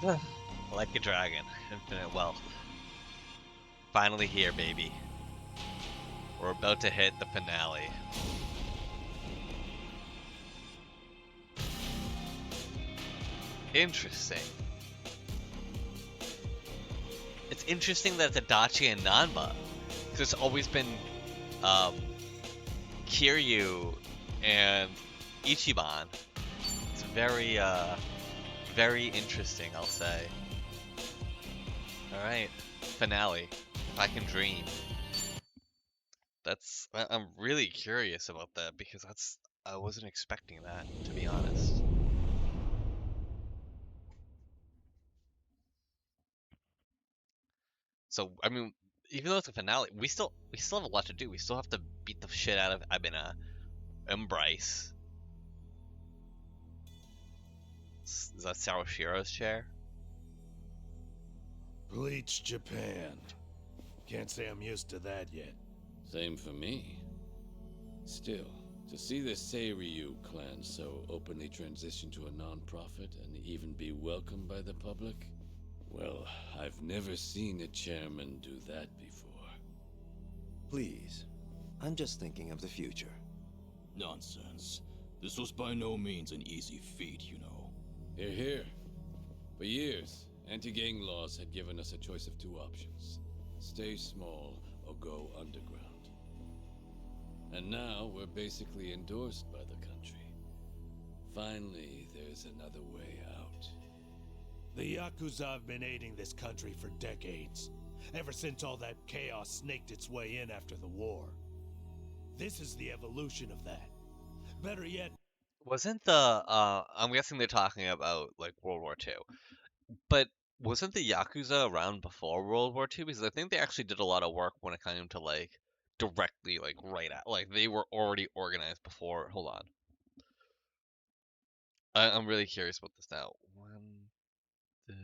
Like a dragon, infinite wealth. Finally here, baby. We're about to hit the finale. Interesting. It's interesting that it's Adachi and Nanba. Because it's always been um, Kiryu and Ichiban. It's very interesting, I'll say. Alright, finale. If I can dream. I'm really curious about that because I wasn't expecting that, to be honest. So, I mean, even though it's a finale, we still have a lot to do. We still have to beat the shit out of Abina, Embrace. Is that Sawashiro's chair? Bleach Japan. Can't say I'm used to that yet. Same for me. Still, to see the Seiryu clan so openly transition to a non-profit and even be welcomed by the public, well, I've never seen a chairman do that before. Please, I'm just thinking of the future. Nonsense. This was by no means an easy feat, you know. Hear, hear. For years, anti-gang laws had given us a choice of two options. Stay small or go underground. And now we're basically endorsed by the country. Finally, there's another way out. The Yakuza have been aiding this country for decades. Ever since all that chaos snaked its way in after the war. This is the evolution of that. Better yet, Wasn't the I'm guessing they're talking about like World War II. But wasn't the Yakuza around before World War II? Because I think they actually did a lot of work when it came to like directly like right at like they were already organized before. Hold on. I'm really curious about this now. When did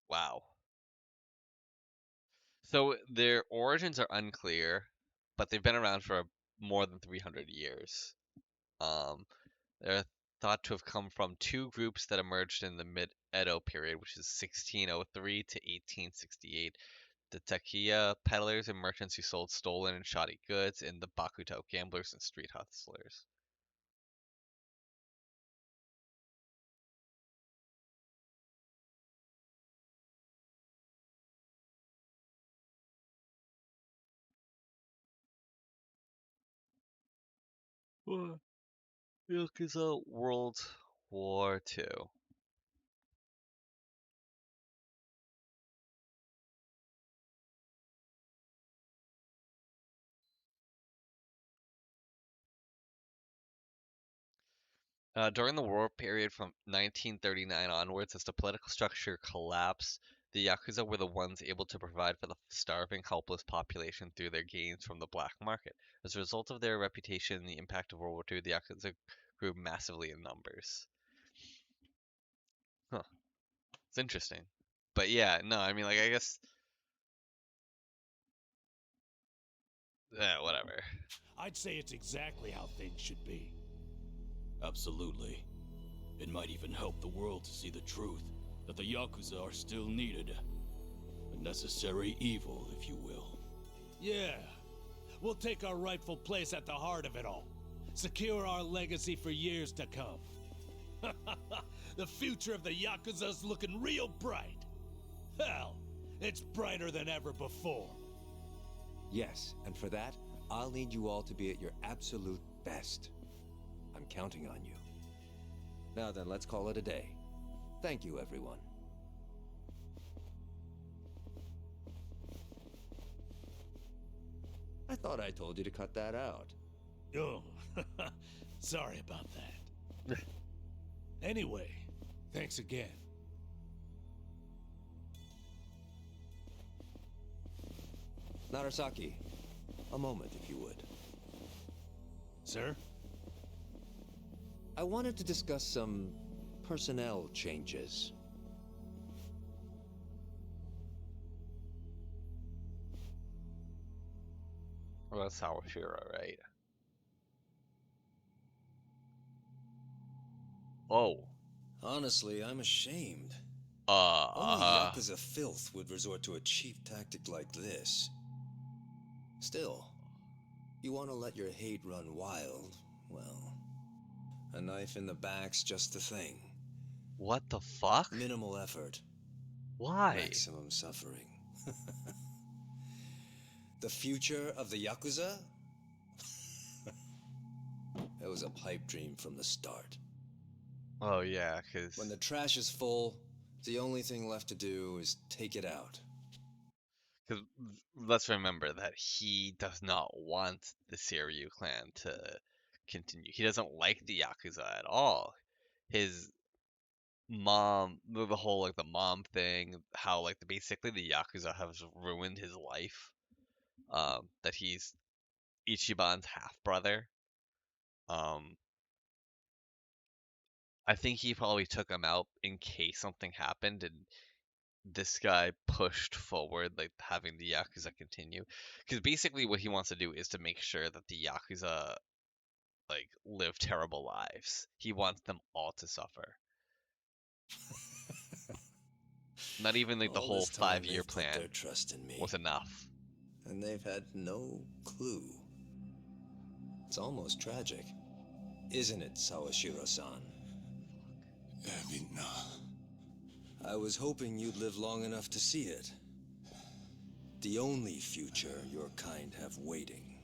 wow. So their origins are unclear, but they've been around for more than 300 years. Um, they're thought to have come from two groups that emerged in the mid-Edo period, which is 1603 to 1868. The takiya peddlers and merchants who sold stolen and shoddy goods, and the bakuto gamblers and street hustlers. Yakuza World War II. During the war period from 1939 onwards, as the political structure collapsed, the Yakuza were the ones able to provide for the starving, helpless population through their gains from the black market. As a result of their reputation and the impact of World War II, the Yakuza grew massively in numbers. Huh. It's interesting. But yeah, no, I mean, like, I guess, whatever. I'd say it's exactly how things should be. Absolutely. It might even help the world to see the truth that the Yakuza are still needed. A necessary evil, if you will. Yeah. We'll take our rightful place at the heart of it all. Secure our legacy for years to come. The future of the Yakuza's looking real bright. Hell, it's brighter than ever before. Yes, and for that, I'll need you all to be at your absolute best. I'm counting on you. Now then, let's call it a day. Thank you, everyone. I thought I told you to cut that out. Oh, sorry about that. Anyway, thanks again. Narasaki, a moment if you would. Sir? I wanted to discuss some personnel changes. Well, that's Sawashiro, right? Oh. Honestly, I'm ashamed. Only Uh, Yakuza filth would resort to a cheap tactic like this. Still, you want to let your hate run wild, well, a knife in the back's just the thing. what the fuck? Minimal effort, Why? maximum suffering. The future of the Yakuza? It was a pipe dream from the start. Oh yeah, cause When the trash is full, the only thing left to do is take it out. let's remember that he does not want the Seiryu clan to continue. He doesn't like the Yakuza at all. His mom, the whole like the mom thing, how like basically the Yakuza has ruined his life. That he's Ichiban's half brother. Um, I think he probably took him out in case something happened, and this guy pushed forward, like having the Yakuza continue. Because basically, what he wants to do is to make sure that the Yakuza like live terrible lives. He wants them all to suffer. Not even like the All whole this time 5-year they've put plan their trust in me, was enough. and they've had no clue. It's almost tragic, isn't it, Sawashiro-san? I was hoping you'd live long enough to see it. The only future your kind have waiting.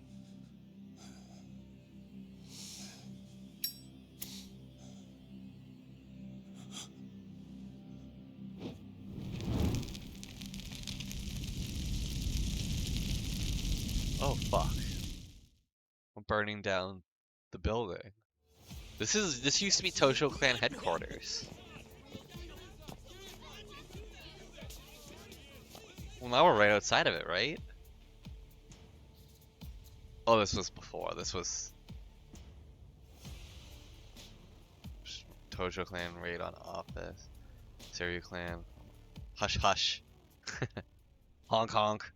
Oh fuck! I'm burning down the building. This used to be Tojo Clan headquarters. Well, now we're right outside of it, right? Oh, this was before. This was Tojo Clan raid on office. Seiryu Clan. Hush hush. Honk honk.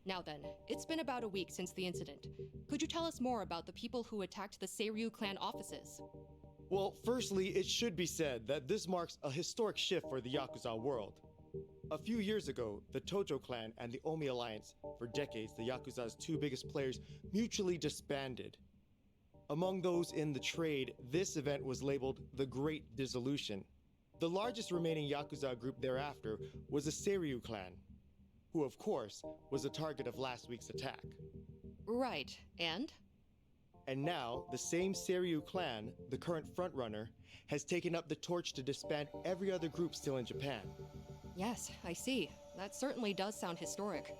Now then, it's been about a week since the incident. Could you tell us more about the people who attacked the Seiryu clan offices? Well, firstly, it should be said that this marks a historic shift for the Yakuza world. A few years ago, the Tojo clan and the Omi Alliance, for decades the Yakuza's two biggest players, mutually disbanded. Among those in the trade, this event was labeled the Great Dissolution. The largest remaining Yakuza group thereafter was the Seiryu clan, who of course was the target of last week's attack. Right, and? And now, the same Seiryu clan, the current frontrunner, has taken up the torch to disband every other group still in Japan. Yes, I see. That certainly does sound historic.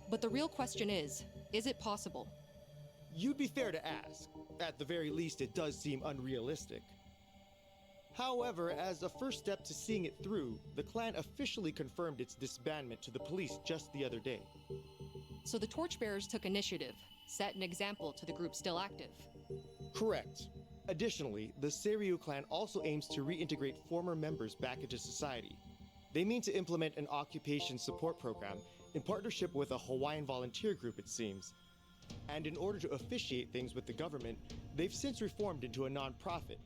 But the real question is it possible? You'd be fair to ask. At the very least, it does seem unrealistic. However, as a first step to seeing it through, the clan officially confirmed its disbandment to the police just the other day. So the torchbearers took initiative, set an example to the group still active. Correct. Additionally, the Seiryu clan also aims to reintegrate former members back into society. They mean to implement an occupation support program in partnership with a Hawaiian volunteer group, it seems. And in order to officiate things with the government, they've since reformed into a non-profit.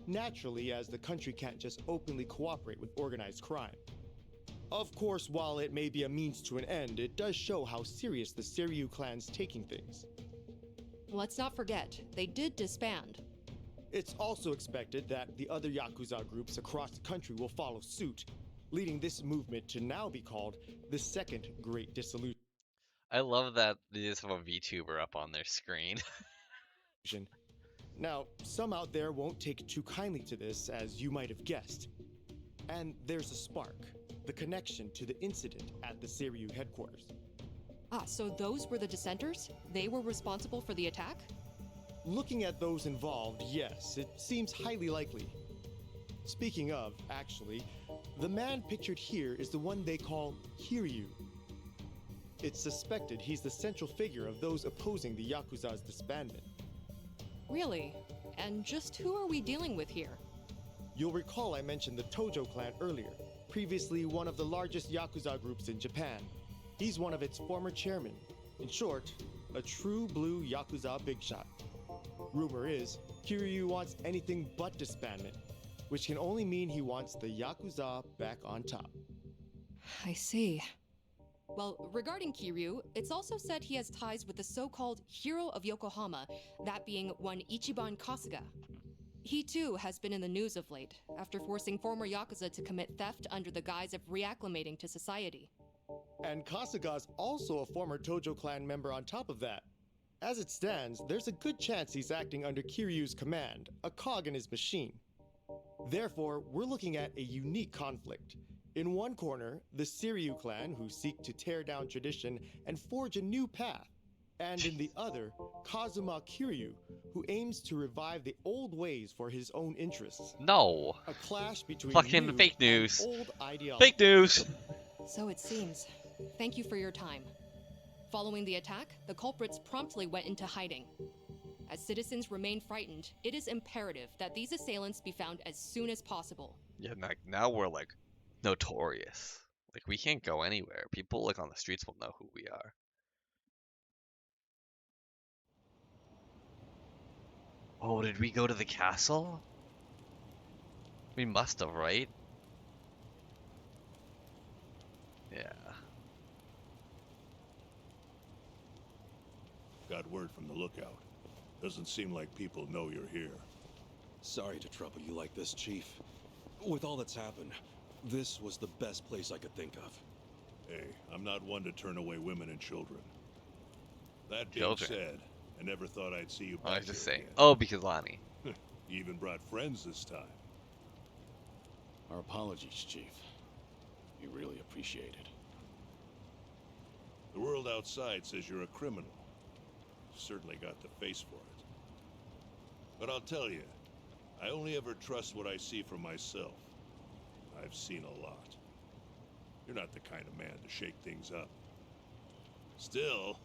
Naturally, as the country can't just openly cooperate with organized crime. Of course, while it may be a means to an end, it does show how serious the Seiryu clan's taking things. Let's not forget, they did disband. It's also expected that the other Yakuza groups across the country will follow suit, leading this movement to now be called the Second Great Dissolution. I love that they just have a VTuber up on their screen. Now, some out there won't take too kindly to this, as you might have guessed. And there's a spark, the connection to the incident at the Seiryu headquarters. Ah, so those were the dissenters? They were responsible for the attack? Looking at those involved, yes, it seems highly likely. Speaking of, actually, the man pictured here is the one they call Kiryu. It's suspected he's the central figure of those opposing the Yakuza's disbandment. Really? And just who are we dealing with here? You'll recall I mentioned the Tojo clan earlier, previously one of the largest Yakuza groups in Japan. He's one of its former chairmen. In short, a true blue Yakuza big shot. Rumor is, Kiryu wants anything but disbandment, which can only mean he wants the Yakuza back on top. I see. Well, regarding Kiryu, it's also said he has ties with the so-called Hero of Yokohama, that being one Ichiban Kasuga. He too has been in the news of late, after forcing former Yakuza to commit theft under the guise of reacclimating to society. And Kasuga's also a former Tojo clan member on top of that. As it stands, there's a good chance he's acting under Kiryu's command, a cog in his machine. Therefore, we're looking at a unique conflict. In one corner, the Seiryu clan, who seek to tear down tradition and forge a new path. And in the other, Kazuma Kiryu, who aims to revive the old ways for his own interests. No. A clash between Fucking new fake and news. old ideology. Fake news. So it seems. Thank you for your time. Following the attack, the culprits promptly went into hiding. As citizens remain frightened, it is imperative that these assailants be found as soon as possible. Yeah, like now we're like notorious. Like we can't go anywhere. People like on the streets will know who we are. Oh, did we go to the castle? We must have, right? Yeah. Got word from the lookout. Doesn't seem like people know you're here. Sorry to trouble you like this, Chief. With all that's happened, this was the best place I could think of. Hey, I'm not one to turn away women and children. That being Children. said, I never thought I'd see you I back was just here saying. again. Oh, because Lonnie. You even brought friends this time. Our apologies, Chief. We really appreciate it. The world outside says you're a criminal. Certainly got the face for it. But I'll tell you, I only ever trust what I see for myself. I've seen a lot. You're not the kind of man to shake things up. Still,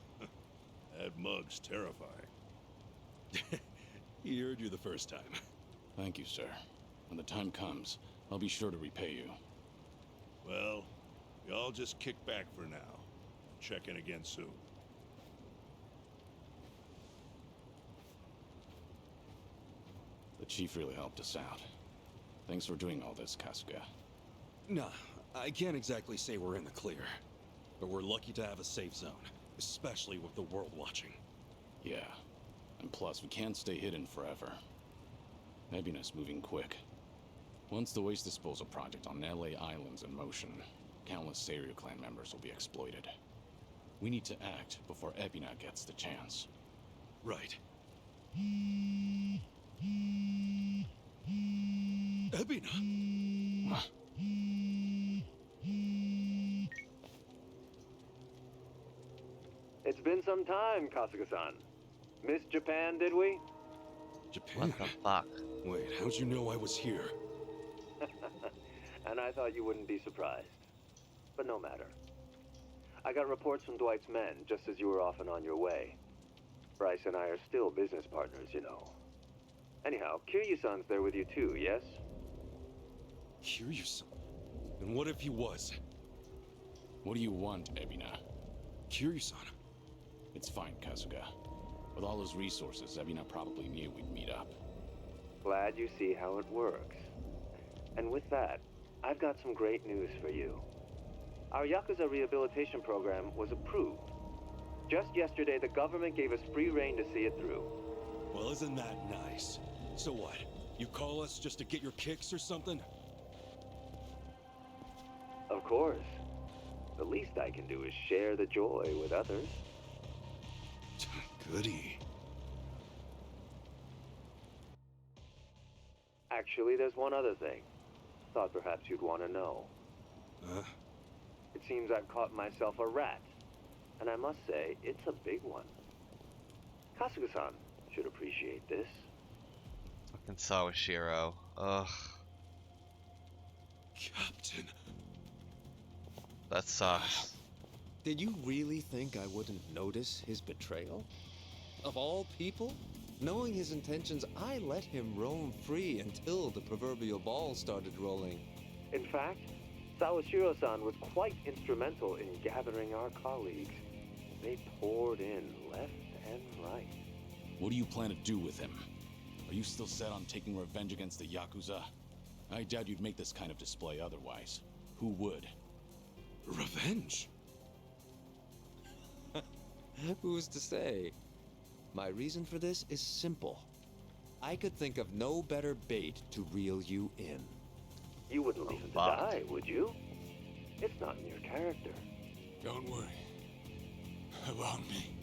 that mug's terrifying. He heard you the first time. Thank you, sir. When the time comes, I'll be sure to repay you. Well, y'all just kick back for now. Check in again soon. The Chief really helped us out. Thanks for doing all this, Kasuga. Nah, I can't exactly say we're in the clear. But we're lucky to have a safe zone, especially with the world watching. Yeah. And plus, we can't stay hidden forever. Nebulous moving quick. Once the waste disposal project on LA Island's in motion, countless Seiryu clan members will be exploited. We need to act before Ebina gets the chance. Right. Ebina! Huh. It's been some time, Kasuga-san. Missed Japan, did we? Japan? What the fuck? Wait, how'd you know I was here? And I thought you wouldn't be surprised. But no matter. I got reports from Dwight's men just as you were off and on your way. Bryce and I are still business partners, you know. Anyhow, Kiryu-san's there with you too, yes? Kiryu-san? And what if he was? What do you want, Ebina? Kiryu-san? It's fine, Kasuga. With all his resources, Ebina probably knew we'd meet up. Glad you see how it works. And with that, I've got some great news for you. Our Yakuza rehabilitation program was approved. Just yesterday, the government gave us free rein to see it through. Well, isn't that nice? So what? You call us just to get your kicks or something? Of course. The least I can do is share the joy with others. Goody. Actually, there's one other thing. Thought perhaps you'd want to know. Huh? It seems I've caught myself a rat. And I must say, it's a big one. Kasuga-san should appreciate this. Fucking Sawashiro. Ugh. Captain. That sucks. Did you really think I wouldn't notice his betrayal? Of all people? Knowing his intentions, I let him roam free until the proverbial ball started rolling. In fact, Sawashiro-san was quite instrumental in gathering our colleagues. They poured in left and right. What do you plan to do with him? Are you still set on taking revenge against the Yakuza? I doubt you'd make this kind of display otherwise. Who would? Revenge? Who's to say? My reason for this is simple. I could think of no better bait to reel you in. You wouldn't leave him to fuck. die, would you? It's not in your character. Don't worry about me.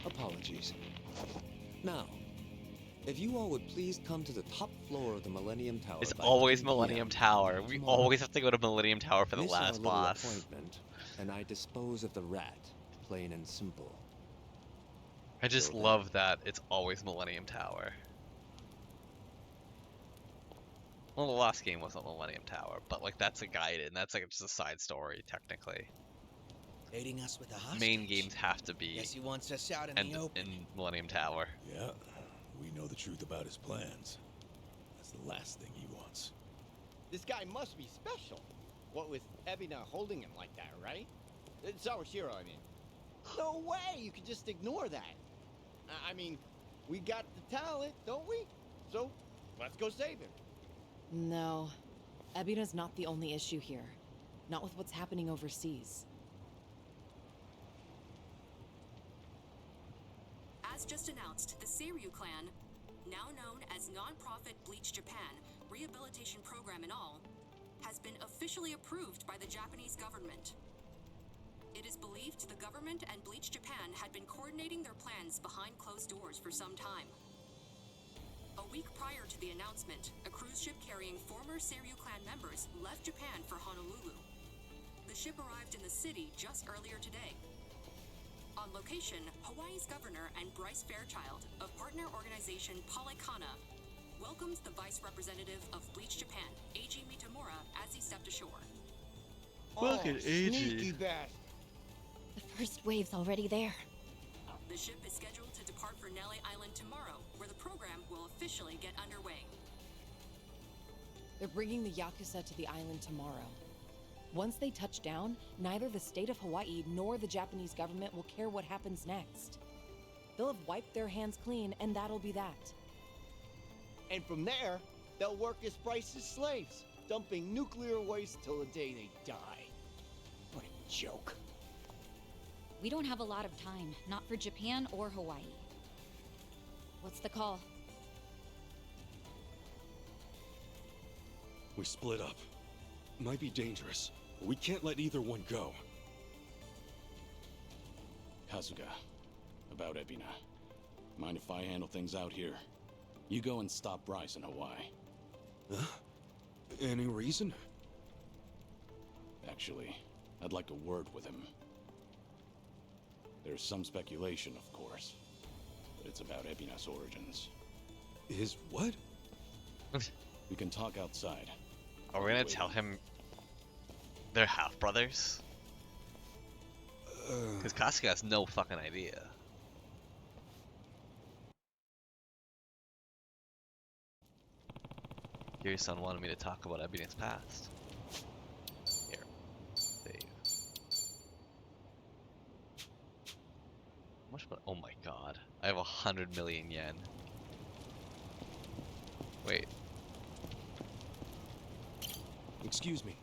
Apologies. Now, if you all would please come to the top floor of the Millennium Tower. It's by always 3 p.m. Millennium Tower. We tomorrow. always have to go to Millennium Tower for the Miss our last little boss. appointment, and I dispose of the rat, plain and simple. I just Till then. love that it's always Millennium Tower. Well, the last game wasn't Millennium Tower, but like that's a guided, and that's like just a side story technically. Aiding us with a hostage. Main games have to be Guess he wants us out in and the open. in Millennium Tower. Yeah, we know the truth about his plans. That's the last thing he wants. This guy must be special. What with Ebina holding him like that, right? Sawashiro, I mean. No way you could just ignore that. I mean, we got the talent, don't we? So, let's go save him. No. Ebina's not the only issue here. Not with what's happening overseas. As just announced, the Seiryu clan, now known as non-profit Bleach Japan, rehabilitation program and all, has been officially approved by the Japanese government. It is believed the government and Bleach Japan had been coordinating their plans behind closed doors for some time. A week prior to the announcement, a cruise ship carrying former Seiryu clan members left Japan for Honolulu. The ship arrived in the city just earlier today. On location, Hawaii's governor and Bryce Fairchild of partner organization Polycana welcomes the vice representative of Bleach Japan, Eiji Mitamura, as he stepped ashore. Fucking Sneaky bastard. The first wave's already there. The ship is scheduled to depart for Nele Island tomorrow, where the program will officially get underway. They're bringing the Yakuza to the island tomorrow. Once they touch down, neither the state of Hawaii nor the Japanese government will care what happens next. They'll have wiped their hands clean, and that'll be that. And from there, they'll work as Bryce's slaves, dumping nuclear waste till the day they die. What a joke. We don't have a lot of time, not for Japan or Hawaii. What's the call? We split up. Might be dangerous, but we can't let either one go. Kasuga, about Ebina. Mind if I handle things out here? You go and stop Bryce in Hawaii. Huh? Any reason? Actually, I'd like a word with him. There's some speculation, of course, but it's about Ebina's origins. His what? We can talk outside. Are we gonna tell him they're half brothers? Because Kasuga has no fucking idea. Kiryu-san wanted me to talk about Ebina's past. Here. Save. How much money? Oh my god. I have 100 million yen. Wait. Excuse me.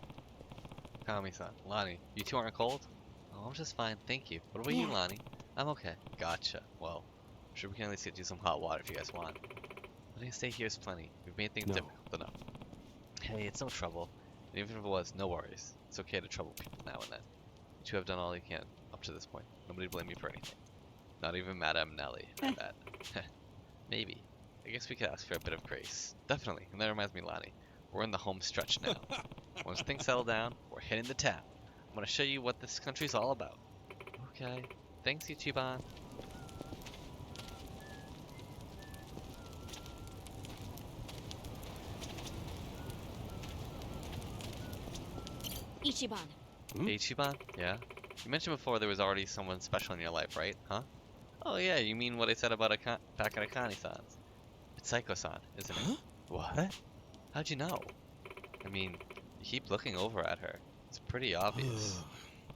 Kami-san. Lonnie, you two aren't cold? Oh, I'm just fine, thank you. What about you, Lonnie? I'm okay. Gotcha. Well, I'm sure we can at least get you some hot water if you guys want. Letting you stay here is plenty. We've made things difficult enough. Hey, it's no trouble. And even if it was, no worries. It's okay to trouble people now and then. You two have done all you can up to this point. Nobody blame you for anything. Not even Madame Nelly, I bet. Maybe. I guess we could ask for a bit of grace. Definitely. And that reminds me, Lonnie. We're in the home stretch now. Once things settle down, we're heading to town. I'm gonna show you what this country's all about. Okay. Thanks, Ichiban. Ichiban. Ichiban? Yeah? You mentioned before there was already someone special in your life, right? Huh? Oh yeah, you mean what I said about back at Akane-san's. It's Saiko-san, isn't it? What? How'd you know? I mean, you keep looking over at her. It's pretty obvious.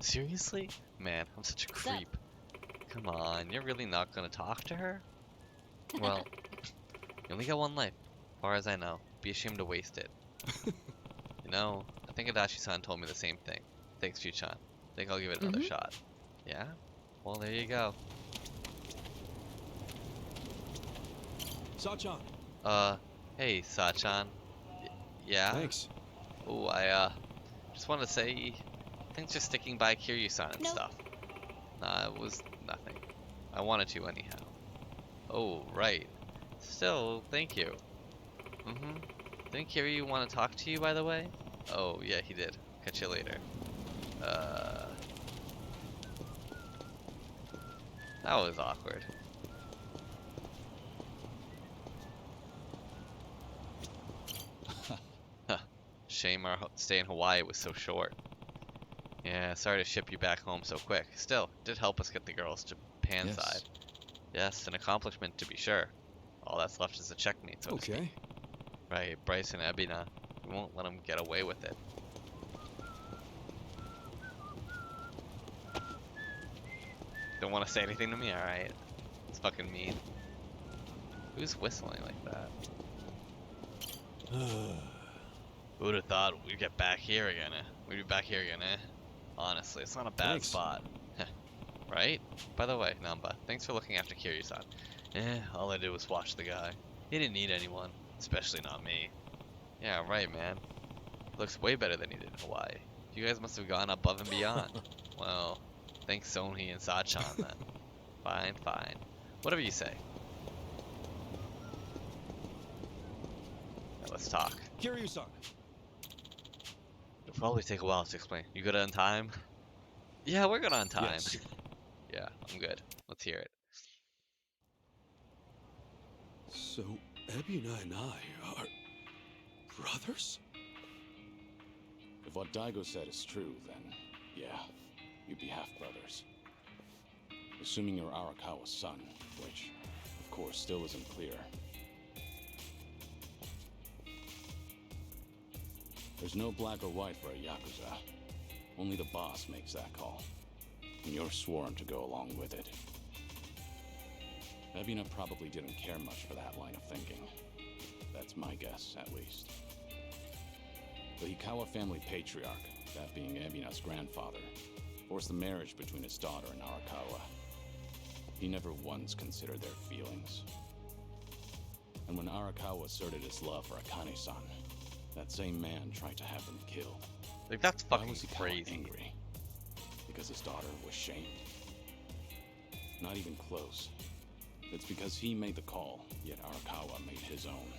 Seriously? Man, I'm such a What's up? creep. Come on, you're really not gonna talk to her? Well, you only got one life, as far as I know. Be ashamed to waste it. You know, I think Adachi-san told me the same thing. Thanks, Fuchan. Think I'll give it another shot. Yeah? Well, there you go. Sachan. Hey, Sachan. Yeah? Thanks. Oh, I, just wanted to say, thanks for sticking by Kiryu-san and Nope. stuff. Nah, it was nothing. I wanted to anyhow. Oh, right. Still, thank you. Didn't Kiryu want to talk to you, by the way? Oh, yeah, he did. Catch you later. That was awkward. Huh. Shame our stay in Hawaii was so short. Yeah, sorry to ship you back home so quick. Still, it did help us get the girls to Japan Yes. side. Yes, an accomplishment to be sure. All that's left is a checkmate, so to speak. Okay. Right, Bryce and Ebina. We won't let them get away with it. Don't want to say anything to me? Alright. It's fucking mean. Who's whistling like that? Who would have thought we'd get back here again, eh? We'd be back here again, eh? Honestly, it's not a bad Thanks. spot. Right? By the way, Namba, thanks for looking after Kiryu-san. All I did was watch the guy. He didn't need anyone, especially not me. Yeah, right, man. Looks way better than he did in Hawaii. You guys must have gone above and beyond. Well, thanks Sony and Sachan then. Fine, fine. Whatever you say. Now let's talk. Kiryu-san. It'll probably take a while to explain. You good on time? Yeah, we're good on time. Yes. Yeah, I'm good. Let's hear it. So, Ebina and I are brothers? If what Daigo said is true, then yeah, you'd be half-brothers. Assuming you're Arakawa's son, which, of course, still isn't clear. There's no black or white for a Yakuza. Only the boss makes that call. And you're sworn to go along with it. Ebina probably didn't care much for that line of thinking. That's my guess, at least. The Hikawa family patriarch, that being Ebina's grandfather, forced the marriage between his daughter and Arakawa. He never once considered their feelings. And when Arakawa asserted his love for Akane-san, that same man tried to have them killed. Like, that's Why fucking was Hikawa crazy. angry? Because his daughter was shamed? Not even close. It's because he made the call, yet Arakawa made his own.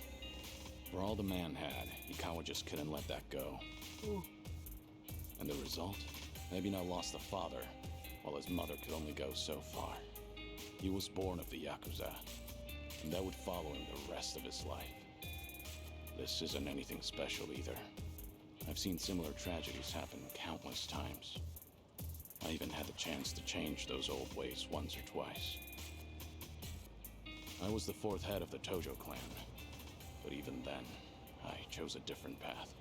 For all the man had, Hikawa just couldn't let that go. And the result? Ebina lost the father, while his mother could only go so far. He was born of the Yakuza, and that would follow him the rest of his life. This isn't anything special either. I've seen similar tragedies happen countless times. I even had the chance to change those old ways once or twice. I was the fourth head of the Tojo clan, but even then, I chose a different path.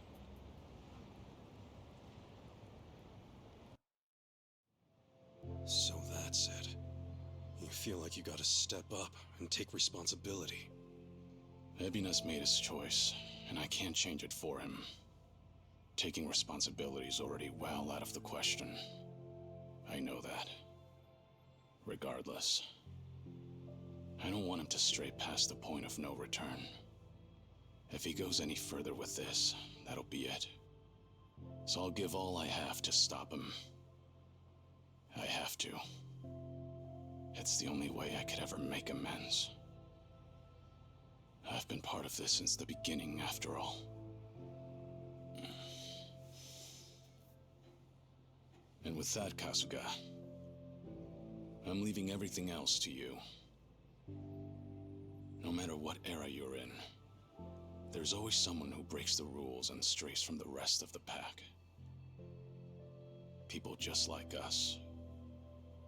So that's it. You feel like you gotta step up and take responsibility. Ebina's made his choice, and I can't change it for him. Taking responsibility is already well out of the question. I know that. Regardless, I don't want him to stray past the point of no return. If he goes any further with this, that'll be it. So I'll give all I have to stop him. I have to. It's the only way I could ever make amends. I've been part of this since the beginning, after all. And with that, Kasuga, I'm leaving everything else to you. No matter what era you're in, there's always someone who breaks the rules and strays from the rest of the pack. People just like us,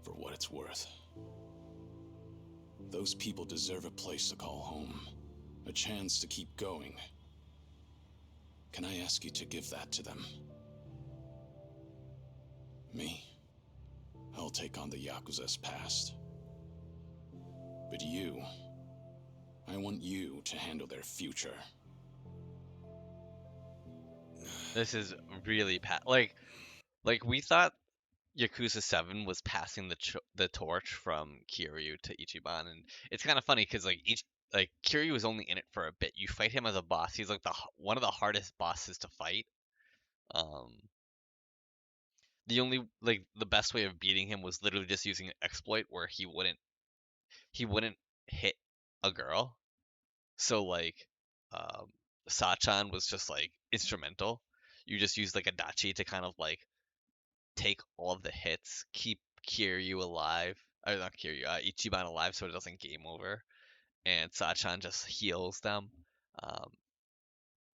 for what it's worth. Those people deserve a place to call home, a chance to keep going. Can I ask you to give that to them? Me? I'll take on the Yakuza's past. But you, I want you to handle their future. This is really like we thought Yakuza 7 was passing the torch from Kiryu to Ichiban, and it's kind of funny because like Kiryu is only in it for a bit. You fight him as a boss. He's like one of the hardest bosses to fight. The only the best way of beating him was literally just using an exploit where he wouldn't hit a girl. So like Sachan was just like instrumental. You just use like a dachi to kind of like take all of the hits, keep Kiryu alive, or not Kiryu, Ichiban alive so it doesn't game over, and Sachan just heals them,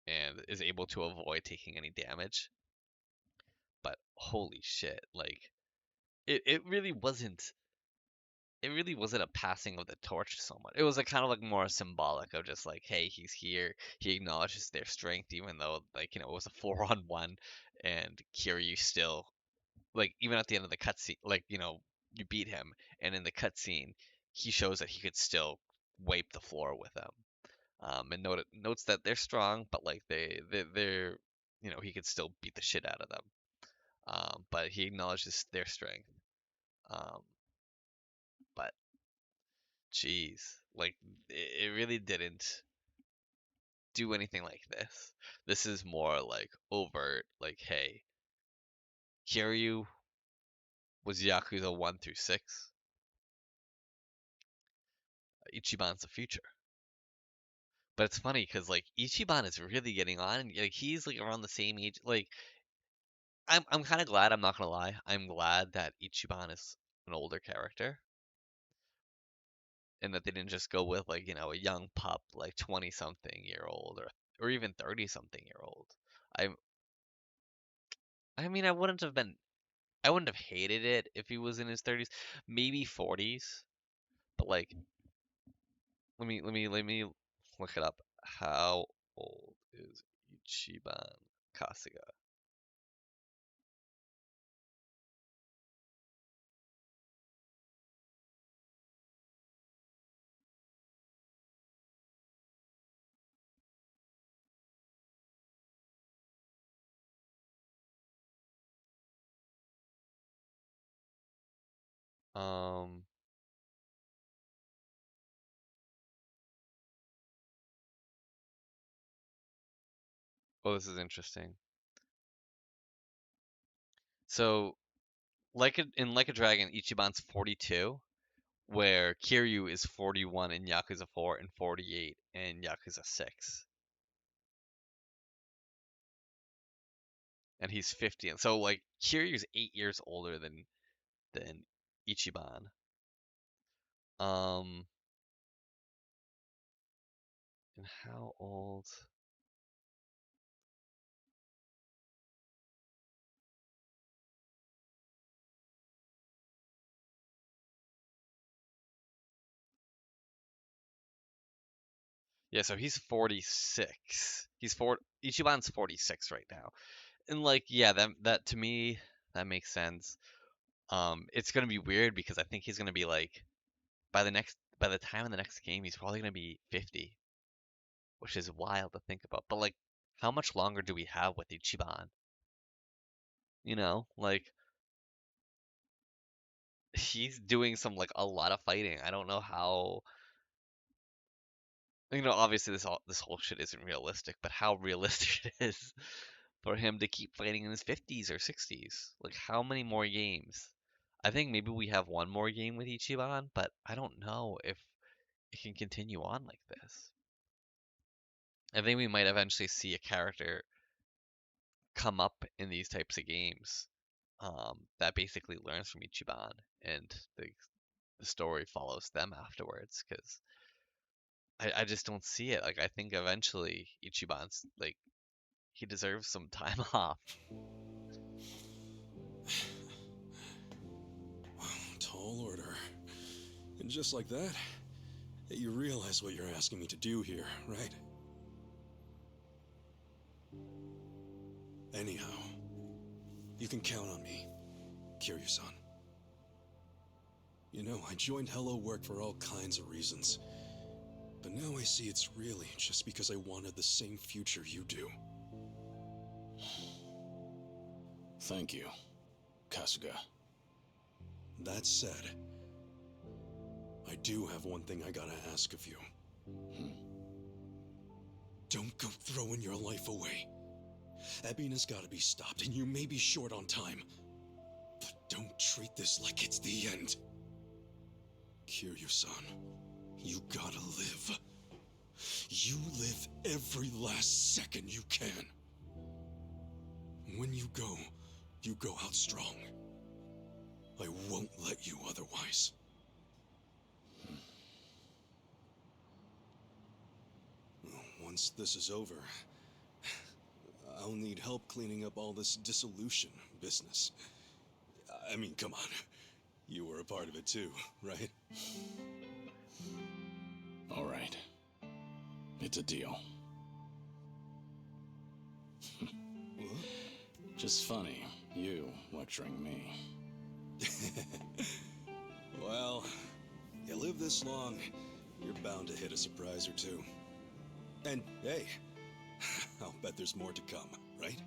and is able to avoid taking any damage. But holy shit, like it really wasn't a passing of the torch so much. It was a kind of like more symbolic of just like, hey, he's here. He acknowledges their strength, even though like it was a 4-on-1, and Kiryu still like even at the end of the cutscene, like you beat him, and in the cutscene, he shows that he could still wipe the floor with them. And notes that they're strong, but like they're he could still beat the shit out of them. But he acknowledges their strength. But jeez, like it really didn't do anything like this. This is more like overt, like, hey, Kiryu was Yakuza 1 through 6. Ichiban's the future. But it's funny because like Ichiban is really getting on, and like he's like around the same age. Like I'm kind of glad. I'm not gonna lie. I'm glad that Ichiban is an older character, and that they didn't just go with like a young pup, like 20-something-year-old or even 30-something-year-old. I mean, I wouldn't have hated it if he was in his 30s, maybe 40s. But like, let me look it up. How old is Ichiban Kasuga? Um, oh, this is interesting. So, in Like a Dragon, Ichiban's 42, where Kiryu is 41 in Yakuza 4 and 48 in Yakuza 6. And he's 50. And so like Kiryu's 8 years older than Ichiban. And how old? Yeah, so he's 46. Ichiban's 46 right now. And like, yeah, that to me that makes sense. It's gonna be weird because I think he's gonna be like by the time in the next game he's probably gonna be 50, which is wild to think about. But like, how much longer do we have with Ichiban? Like he's doing some like a lot of fighting. I don't know how. Obviously this whole shit isn't realistic, but how realistic it is for him to keep fighting in his 50s or 60s. Like how many more games? I think maybe we have one more game with Ichiban, but I don't know if it can continue on like this. I think we might eventually see a character come up in these types of games that basically learns from Ichiban, and the story follows them afterwards, because I just don't see it. Like, I think eventually Ichiban's, like, he deserves some time off. Tall order. And just like that, you realize what you're asking me to do here, right? Anyhow, you can count on me, Kiryu-san. You know, I joined Hello Work for all kinds of reasons. But now I see it's really just because I wanted the same future you do. Thank you, Kasuga. That said, I do have one thing I gotta ask of you. Don't go throwing your life away. Ebina's gotta be stopped, and you may be short on time. But don't treat this like it's the end. Kiryu-san, you gotta live. You live every last second you can. When you go out strong. I won't let you otherwise. Once this is over, I'll need help cleaning up all this dissolution business. I mean, come on. You were a part of it too, right? All right. It's a deal. Just funny, you lecturing me. Well, you live this long, you're bound to hit a surprise or two. And hey, I'll bet there's more to come, right?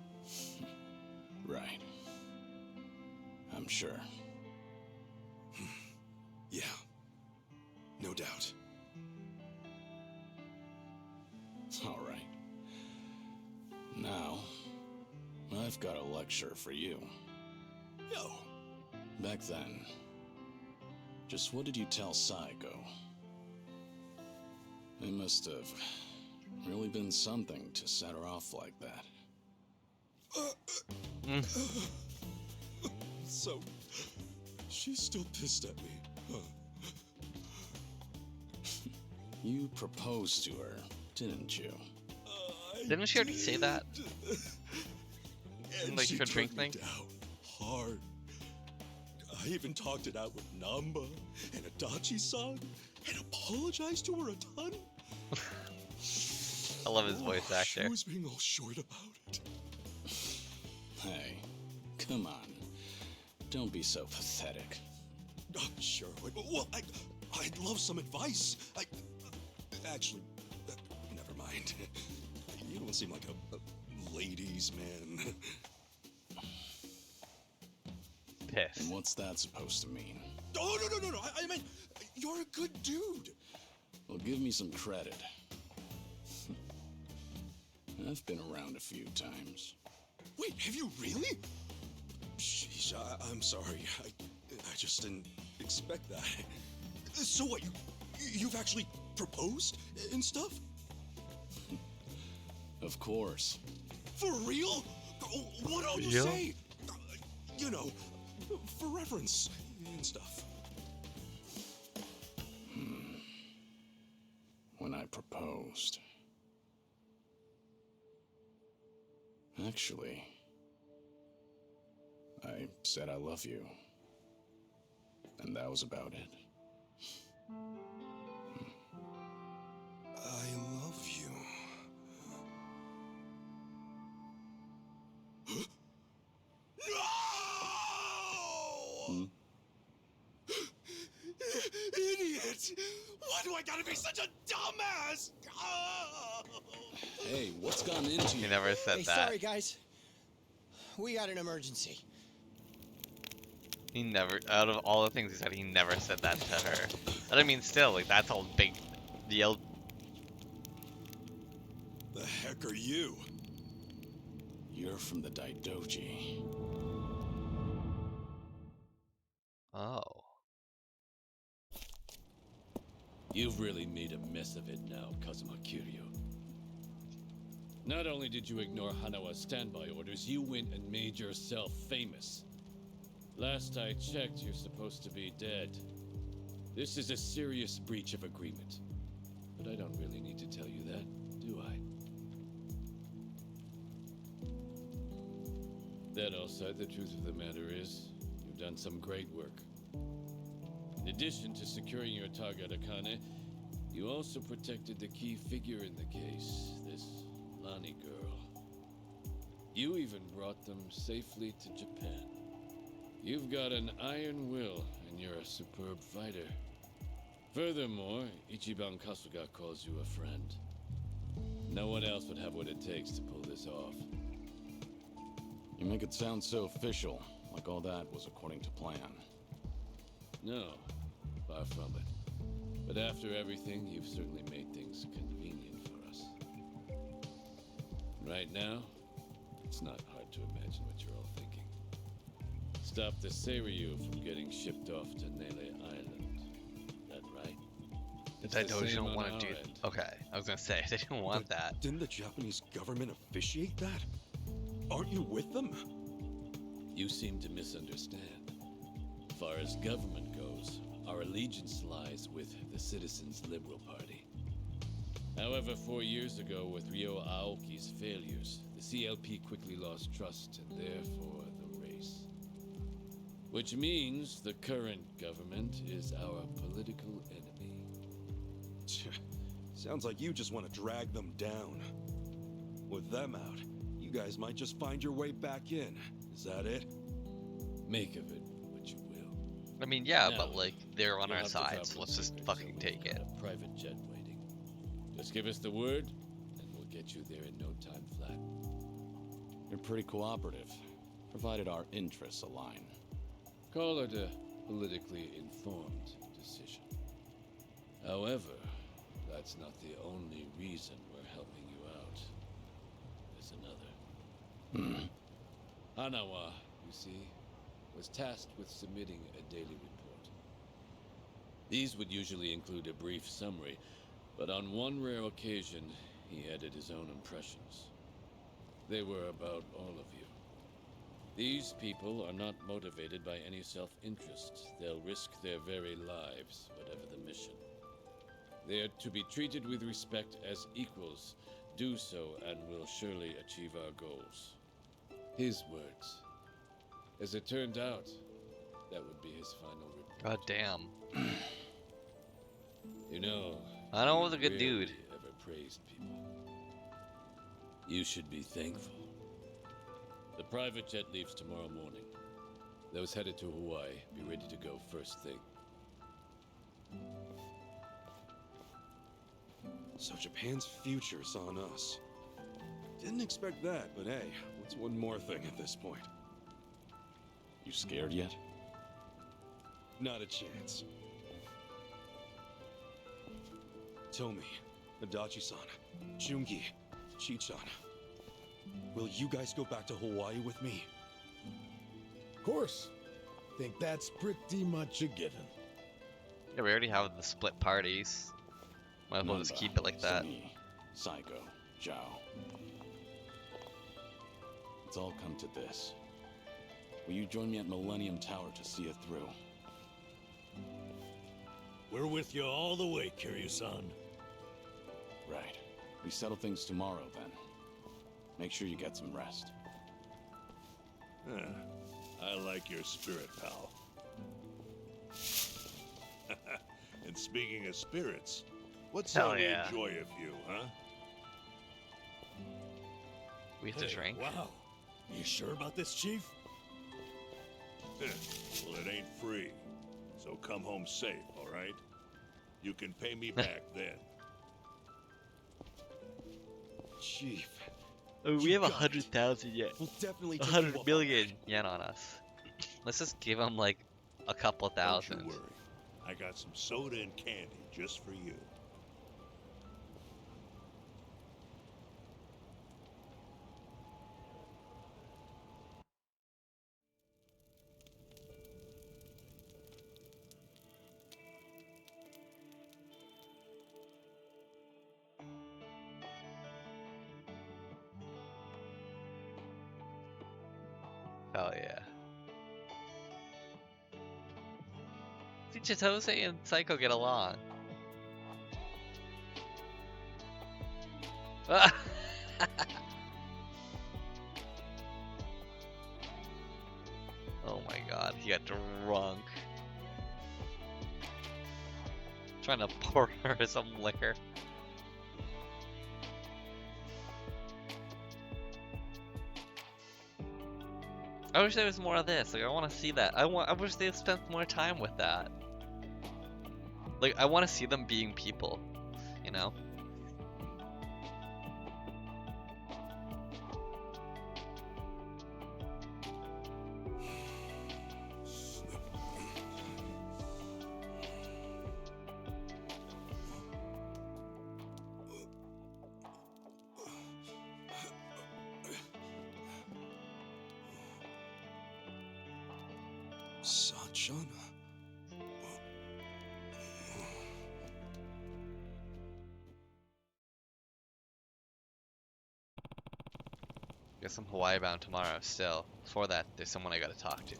Right. I'm sure. Yeah, no doubt. All right. Now, I've got a lecture for you. Yo! Back then, just what did you tell Saigo? It must have really been something to set her off like that. So, she's still pissed at me, huh? You proposed to her, didn't you? Didn't she already say that? And Like she her turned drink me thing? down hard. I even talked it out with Namba and Adachi-san and apologized to her a ton. I love his voice actor. She was being all short about it. Hey, come on. Don't be so pathetic. Oh, sure. Well, I'd love some advice. Actually, never mind. You don't seem like a ladies' man. Piss. And what's that supposed to mean? Oh, no. I mean, you're a good dude. Well, give me some credit. I've been around a few times. Wait, have you really? Sheesh, I'm sorry. I just didn't expect that. So what, you've actually proposed and stuff? Of course. For real? What all you say? You know, for reference and stuff. When I proposed. Actually, I said I love you. And that was about it. I love you. No! Idiot! Why do I gotta be such a dumbass? Oh! Hey, what's gone into you? He never said Hey, that. sorry guys. We got an emergency. He never, out of all the things he said, he never said that to her. But I mean, still, like, that's a big deal. The heck are you? You're from the Daidoji. Oh. You've really made a mess of it now, Kazuma Kiryu. Not only did you ignore Hanawa's standby orders, you went and made yourself famous. Last I checked, you're supposed to be dead. This is a serious breach of agreement. But I don't really need to tell you that, do I? That all said, the truth of the matter is, you've done some great work. In addition to securing your target, Akane, you also protected the key figure in the case, this Lani girl. You even brought them safely to Japan. You've got an iron will, and you're a superb fighter. Furthermore, Ichiban Kasuga calls you a friend. No one else would have what it takes to pull this off. You make it sound so official, like all that was according to plan. No, far from it. But after everything, you've certainly made things convenient for us. Right now, it's not hard to imagine what you're all thinking. Stop the Seiryu from getting shipped off to Nele Island. That right? It's I the know you same don't on want our to do. end. Okay, I was gonna say they didn't want that. Didn't the Japanese government officiate that? Aren't you with them? You seem to misunderstand. As far as government goes, our allegiance lies with the Citizens Liberal Party. However, 4 years ago, with Ryo Aoki's failures, the CLP quickly lost trust and therefore the race. Which means the current government is our political enemy. Sounds like you just want to drag them down. With them out, you guys might just find your way back in. Is that it? Make of it what you will. I mean, yeah, Now, but like they're on you'll our have to side, travel so let's in just secret, fucking so take we've it. got a private jet waiting. Just give us the word, and we'll get you there in no time flat. You're pretty cooperative, provided our interests align. Call it a politically informed decision. However, that's not the only reason we're helping you out. There's another. Hanawa, you see, was tasked with submitting a daily report. These would usually include a brief summary, but on one rare occasion, he added his own impressions. They were about all of you. These people are not motivated by any self-interest. They'll risk their very lives, whatever the mission. They are to be treated with respect as equals. Do so, and we'll surely achieve our goals. His words. As it turned out, that would be his final report. God damn. You know, I know he's a he good rarely dude. ever praised people. You should be thankful. The private jet leaves tomorrow morning. Those headed to Hawaii, be ready to go first thing. So Japan's future's on us. Didn't expect that, but hey, what's one more thing at this point? You scared yet? Not a chance. Tomi, Adachi-san, Jungi, Chi-chan. Will you guys go back to Hawaii with me? Of course. Think that's pretty much a given. Yeah, we already have the split parties. Might as well just Namba, keep it like that. Sumi, Psycho, Zhao. It's all come to this. Will you join me at Millennium Tower to see it through? We're with you all the way, Kiryu-san. Right. We settle things tomorrow, then. Make sure you get some rest. I like your spirit, pal. And speaking of spirits, what Hell shall we yeah. enjoy a few, huh? We have to drink. Wow. You sure about this, Chief? Well, it ain't free. So come home safe, all right? You can pay me back then. Chief, Oh, we You have got it. 100,000 yet. we'll definitely take you up 100 on million yen on us. Let's just give him like a couple Don't you thousand. worry. I got some soda and candy just for you. Hell yeah. See, Chitose and Psycho get along. Oh my god, he got drunk. Trying to pour her some liquor. I wish there was more of this. Like, I want to see that. I wish they spent more time with that. Like, I want to see them being people, you know? Sachan? Guess I'm Hawaii bound tomorrow still. Before that, there's someone I gotta talk to.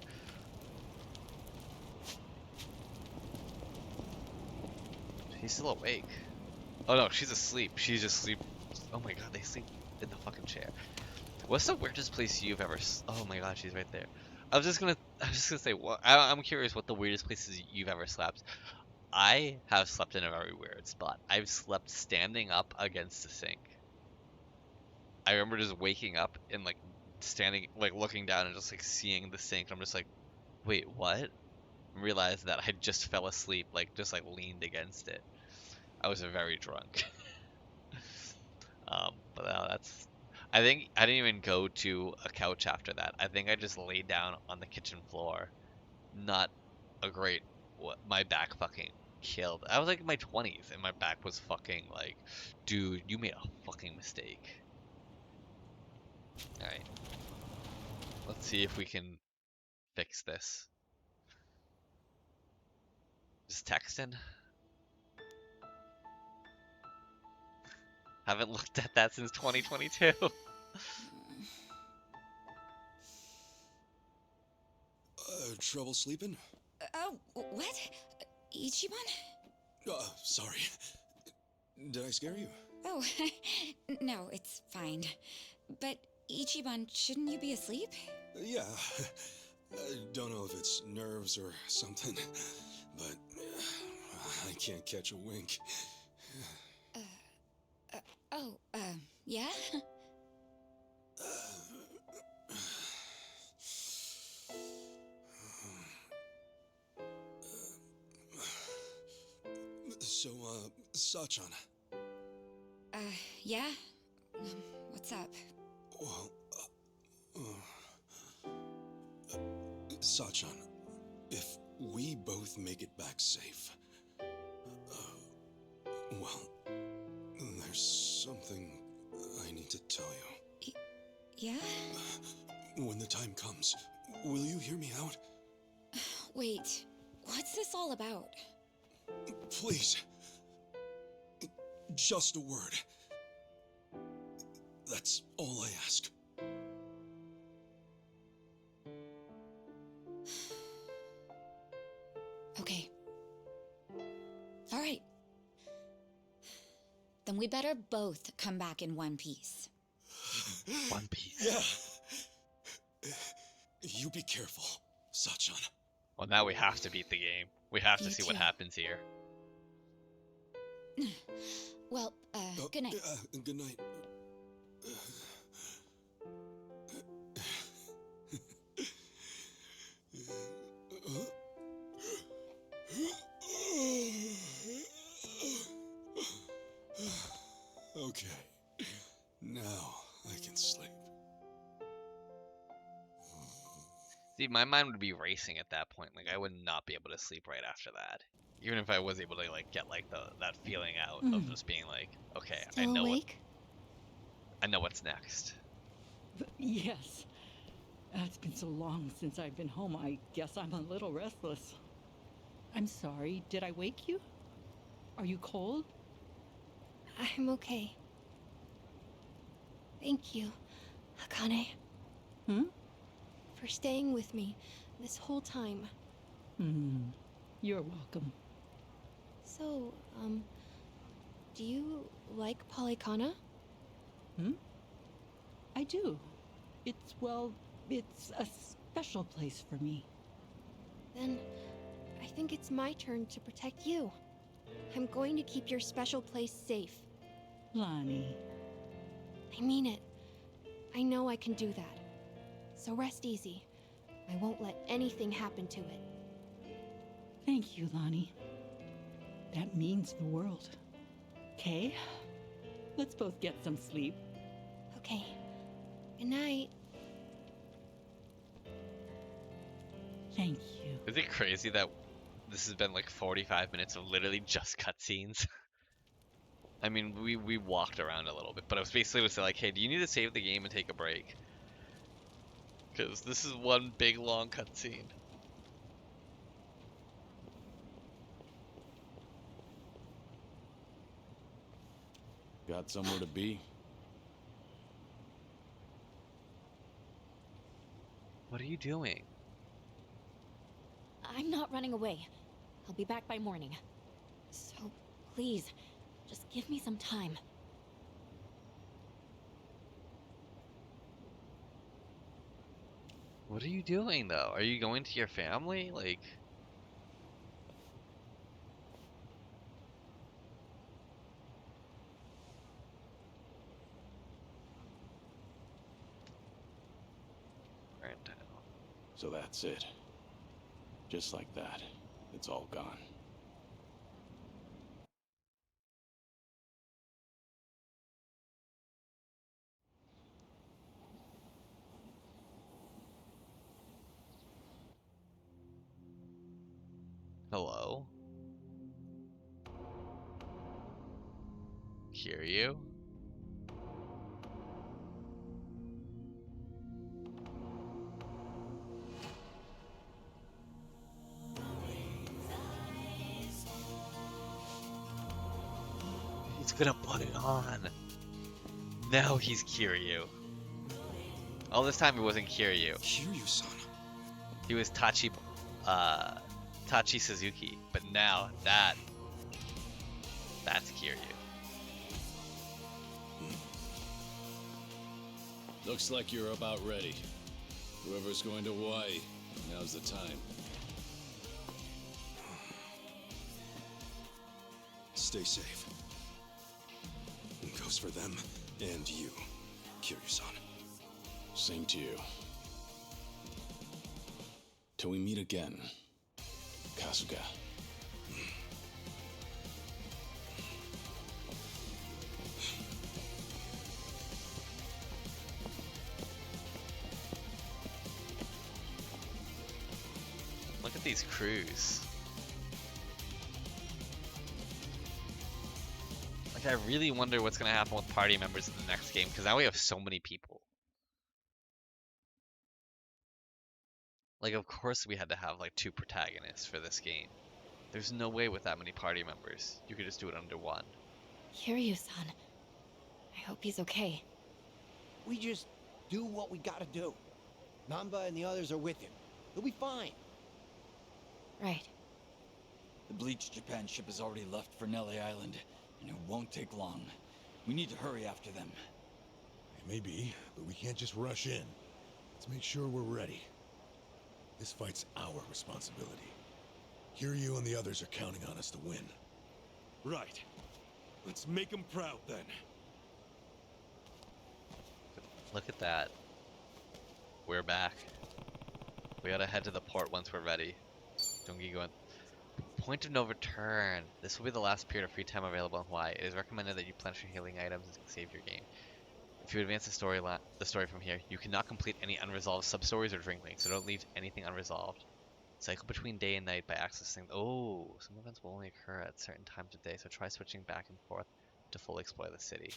He's still awake. Oh no, she's asleep. She's just sleep. Oh my god, they sleep in the fucking chair. What's the weirdest place you've ever? Oh my god, she's right there. I was just gonna say, what? I'm curious what the weirdest places you've ever slept. I have slept in a very weird spot. I've slept standing up against the sink. I remember just waking up and like standing, like looking down and just like seeing the sink. I'm just like, wait, what? And realized that I just fell asleep, like just like leaned against it. I was very drunk. But that's. I think I didn't even go to a couch after that. I think I just laid down on the kitchen floor. Not a great. My back fucking killed. I was like in my 20s and my back was fucking like, dude, you made a fucking mistake. Alright. Let's see if we can fix this. Just texting. Haven't looked at that since 2022. Trouble sleeping? Oh, what? Ichiban? Sorry. Did I scare you? Oh, no, it's fine. But Ichiban, shouldn't you be asleep? Yeah. I don't know if it's nerves or something, but I can't catch a wink. Yeah? So, Sachan. Yeah? What's up? Well, Sachan, if we both make it back safe, well, there's something I need to tell you. Yeah? When the time comes, will you hear me out? Wait, what's this all about? Please. Just a word. That's all I ask. Okay. All right. Then we better both come back in one piece. One Piece. Yeah. You be careful, Sachan. Well, now we have to beat the game. We have to You see what too. happens here. Well, good night. Good night. Okay. Now I can sleep. See, my mind would be racing at that point. Like, I would not be able to sleep right after that. Even if I was able to, like, get, like, that feeling out of just being like, okay, I Still know awake? I know what's next. Yes. It's been so long since I've been home. I guess I'm a little restless. I'm sorry. Did I wake you? Are you cold? I'm okay. Thank you, Akane. For staying with me this whole time. You're welcome. So, do you like Polycana? I do. It's a special place for me. Then, I think it's my turn to protect you. I'm going to keep your special place safe. Lonnie. I mean it. I know I can do that. So rest easy. I won't let anything happen to it. Thank you, Lonnie. That means the world. Okay, let's both get some sleep. Okay. Good night. Thank you. Is it crazy that this has been like 45 minutes of literally just cutscenes? I mean, we walked around a little bit, but I was basically to say like, hey, do you need to save the game and take a break? Because this is one big long cutscene. Got somewhere to be? What are you doing? I'm not running away. I'll be back by morning. So, please, just give me some time. What are you doing though? Are you going to your family? Like... So that's it. Just like that, it's all gone. Hello? Kiryu? He's gonna put it on. Now he's Kiryu. All this time it wasn't Kiryu. Kiryu-san. He was Tachi Suzuki, but now that's Kiryu. Looks like you're about ready. Whoever's going to Hawaii, now's the time. Stay safe. It goes for them and you, Kiryu-san. Same to you. Till we meet again, Kasuga. Look at these crews. Like, I really wonder what's gonna happen with party members in the next game, because now we have so many people. Like, of course we had to have, like, 2 protagonists for this game. There's no way with that many party members. You could just do it under one. Kiryu-san. I hope he's okay. We just do what we gotta do. Namba and the others are with him. He'll be fine. Right. The Bleach Japan ship has already left for Nelly Island, and it won't take long. We need to hurry after them. Maybe, but we can't just rush in. Let's make sure we're ready. This fight's our responsibility. Kiryu and the others are counting on us to win. Right. Let's make them proud then. Look at that. We're back. We gotta head to the port once we're ready. Jungi going. Point of no return. This will be the last period of free time available in Hawaii. It is recommended that you plenish your healing items and save your game. If you advance the story from here, you cannot complete any unresolved sub-stories or drink links, so don't leave anything unresolved. Cycle between day and night by accessing... Oh, some events will only occur at certain times of day, so try switching back and forth to fully explore the city.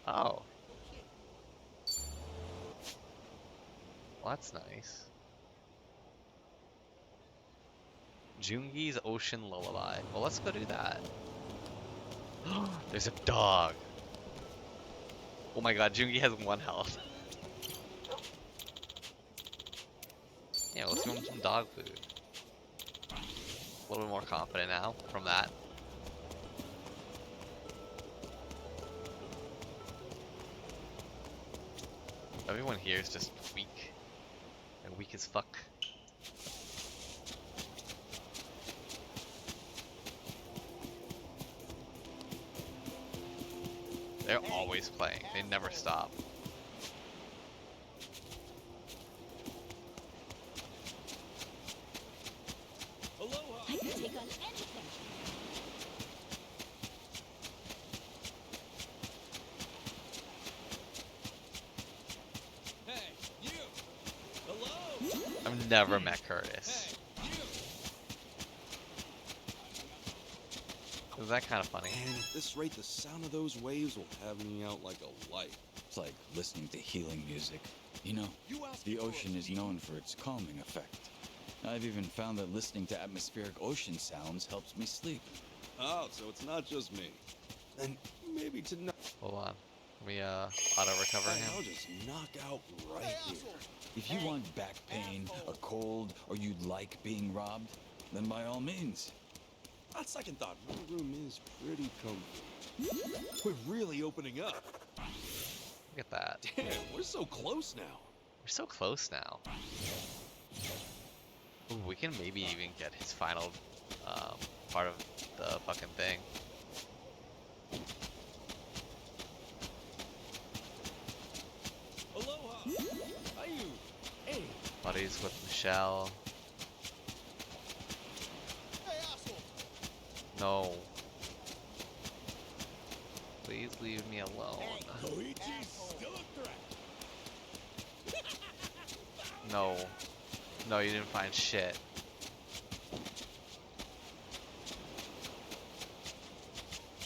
Oh. Well, that's nice. Jungi's Ocean Lullaby. Well, let's go do that. There's a dog. Oh my god, Jungi has 1 health. Yeah, let's give him some dog food. A little bit more confident now from that. Everyone here is just weak. And weak as fuck. They're always playing. They never stop. never met Curtis. Is that kind of funny? And at this rate, the sound of those waves will have me out like a light. It's like listening to healing music. You know, the ocean is known for its calming effect. I've even found that listening to atmospheric ocean sounds helps me sleep. Oh, so it's not just me. And maybe tonight. Hold on. Let me auto recover him. I'll just knock out right here. If you want back pain, a cold, or you'd like being robbed, then by all means. On second thought, my room is pretty comfy. We're really opening up. Look at that. Damn, we're so close now. We're so close now. Ooh, we can maybe even get his final part of the fucking thing. Aloha! How you? Hey! Buddies with Michelle. No. Please leave me alone. No. No, you didn't find shit.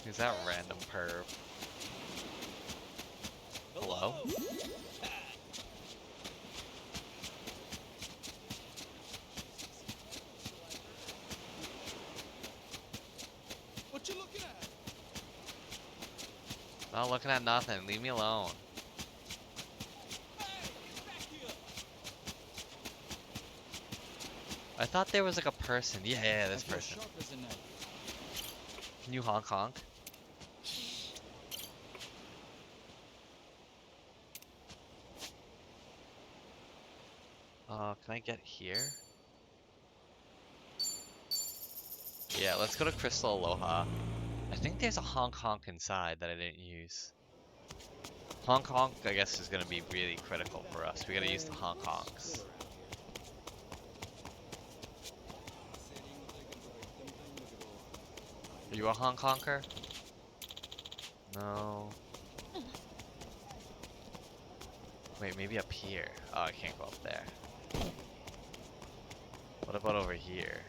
Who's that random perv? Hello? What you looking at? Not looking at nothing. Leave me alone. I thought there was like a person. Yeah, this person. New Hong Kong. Can I get here? Yeah, let's go to Crystal Aloha. I think there's a honk honk inside that I didn't use. Honk honk, I guess, is gonna be really critical for us. We gotta use the honk honks. Are you a honk honker? No. Wait, maybe up here. Oh, I can't go up there. What about over here?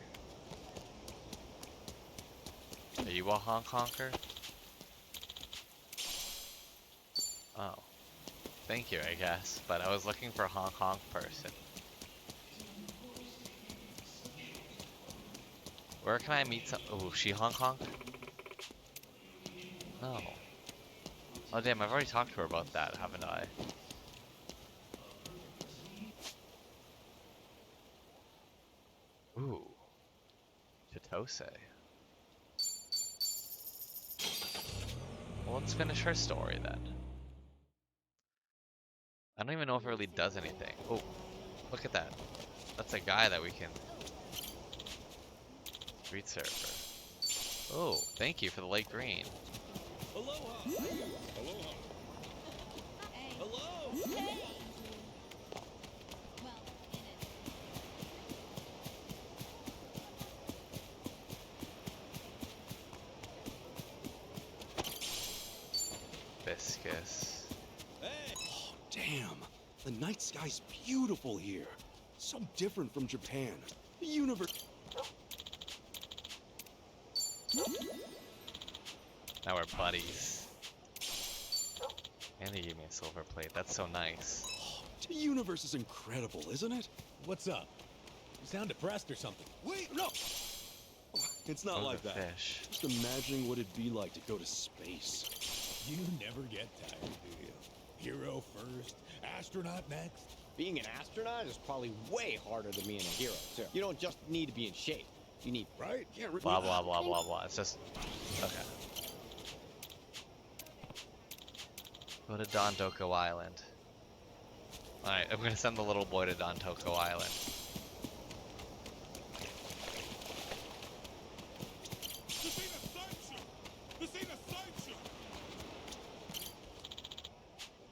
Are you a honk honker? Oh. Thank you, I guess. But I was looking for a honk honk person. Where can I meet some? Oh, she honk honk? No. Oh damn, I've already talked to her about that, haven't I? Ooh. Chitose. Well, let's finish her story then. I don't even know if it really does anything. Oh, look at that. That's a guy that we can... Street surfer. Oh, thank you for the light green. Aloha! Aloha! Hello! Hey. Viscous. Hey! Oh, damn. The night sky's beautiful here. So different from Japan. The universe... Now we're buddies. And he gave me a silver plate. That's so nice. The universe is incredible, isn't it? What's up? You sound depressed or something. Wait, no! It's not Oh, like the that. fish. Just imagining what it'd be like to go to space. You never get tired, do you? Hero first, astronaut next. Being an astronaut is probably way harder than being a hero, too. You don't just need to be in shape. You need... Right? Yeah, Blah, blah, blah, blah, blah. It's just... Okay. Go to Don Doko Island. Alright, I'm gonna send the little boy to Don Doko Island.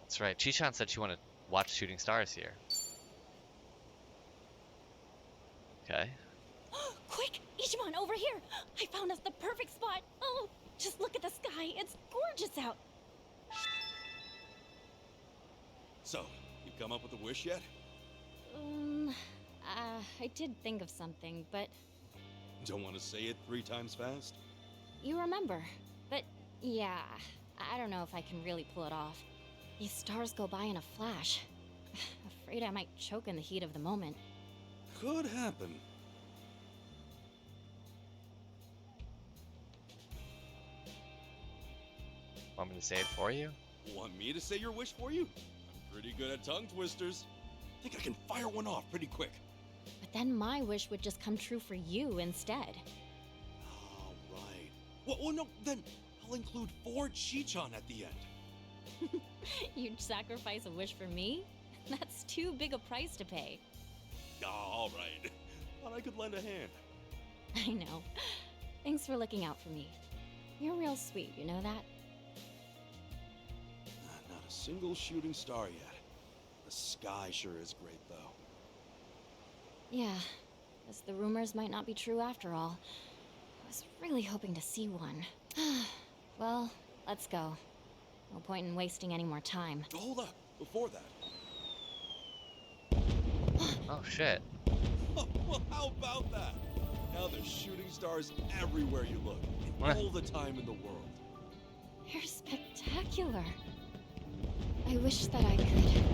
That's right. Chi-chan said she wanted to watch shooting stars here. Okay. Quick! Ichiban, over here! I found us the perfect spot! Oh, just look at the sky. It's gorgeous out. So, you come up with a wish yet? I did think of something, but Don't want to say it 3 times fast? you remember. But yeah, I don't know if I can really pull it off. These stars go by in a flash. Afraid I might choke in the heat of the moment. Could happen. Want me to say it for you? Want me to say your wish for you? I'm pretty good at tongue twisters. Think I can fire one off pretty quick. But then my wish would just come true for you instead. All right. Well, no, then I'll include 4 Chi-chan at the end. You'd sacrifice a wish for me? That's too big a price to pay. All right. Thought I could lend a hand. I know. Thanks for looking out for me. You're real sweet, you know that? Not a single shooting star yet. The sky sure is great, though. Yeah, guess the rumors might not be true after all. I was really hoping to see one. Well, let's go. No point in wasting any more time. Hold up, before that. Oh shit. Well, how about that? Now there's shooting stars everywhere you look, and all the time in the world. They're spectacular. I wish that I could.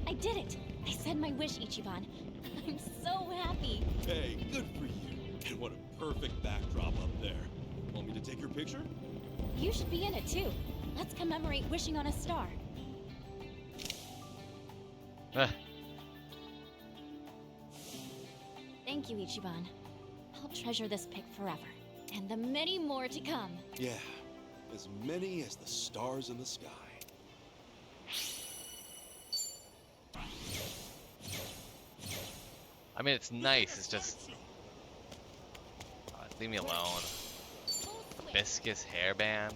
I did it! I said my wish, Ichiban. I'm so happy. Hey, good for you. And what a perfect backdrop up there. Want me to take your picture? You should be in it too. Let's commemorate wishing on a star. Thank you, Ichiban. I'll treasure this pic forever. And the many more to come. Yeah, as many as the stars in the sky. I mean, it's nice. It's just leave me alone. Hibiscus hairband.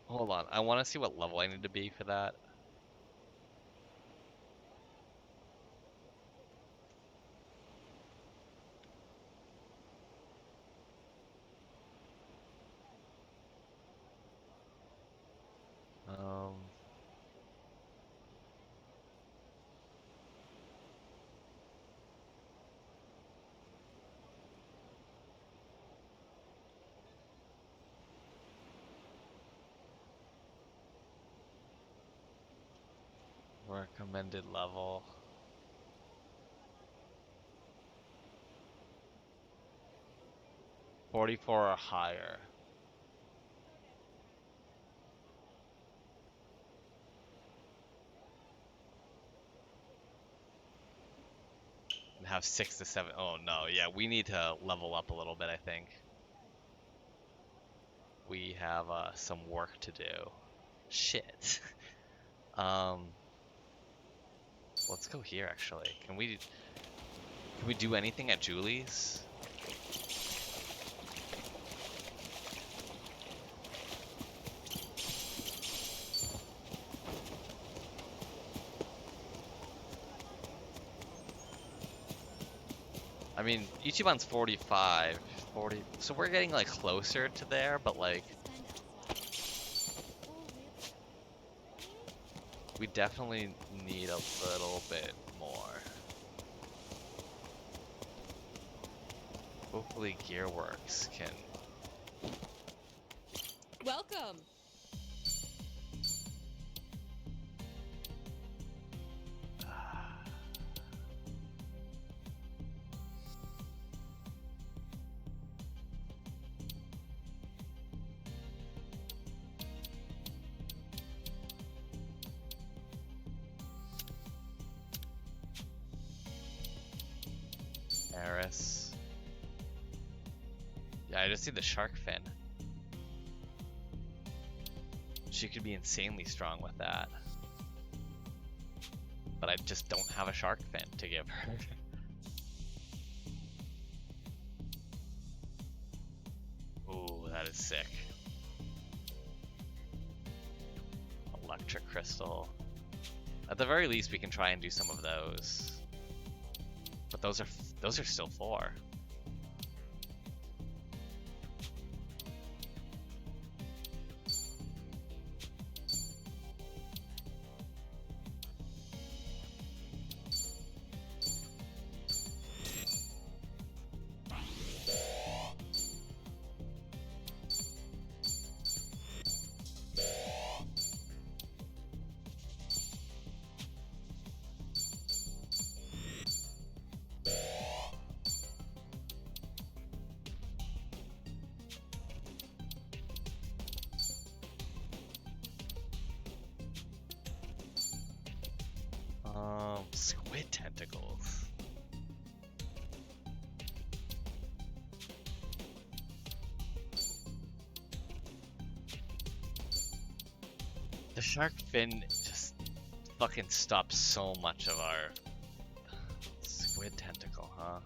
Hold on, I want to see what level I need to be for that. Recommended level. $44 or higher. And have 6 to 7. Oh no, yeah, we need to level up a little bit, I think. We have some work to do. Shit. Let's go here actually. Can we do anything at Julie's? I mean, Ichiban's 45, 40, so we're getting like closer to there, but like we definitely need a little bit more. Hopefully Gearworks can. Welcome. Eris. Yeah, I just see the shark fin. She could be insanely strong with that. But I just don't have a shark fin to give her. Ooh, that is sick. Electric crystal. At the very least, we can try and do some of those. But those are still 4. Squid tentacles. The shark fin just fucking stops so much of our squid tentacle, huh?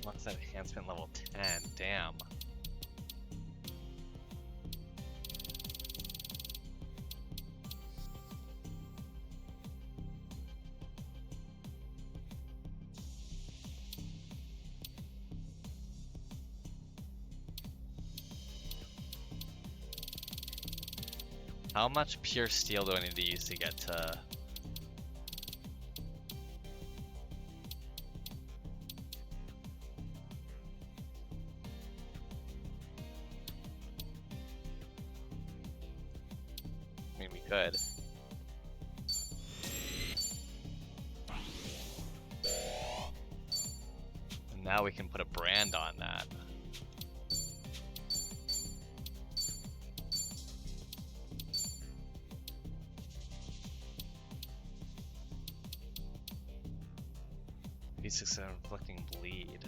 What's that enhancement level 10? Damn. How much pure steel do I need to use to get to... I mean, we could. And now we can put a brand on that. V6 inflicting bleed.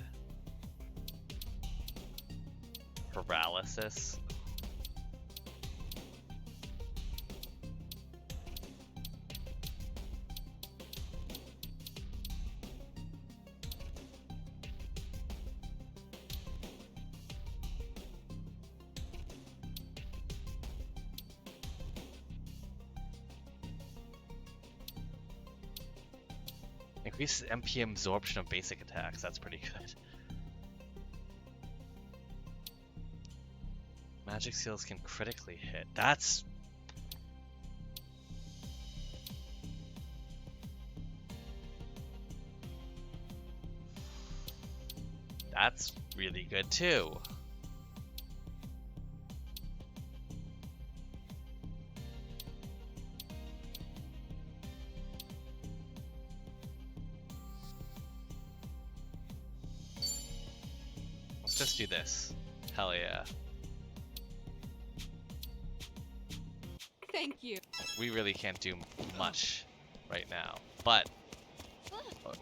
Paralysis. Increases MP absorption of basic attacks, that's pretty good. Magic seals can critically hit. That's... That's really good too. Let's just do this. Hell yeah. Thank you. We really can't do much right now, but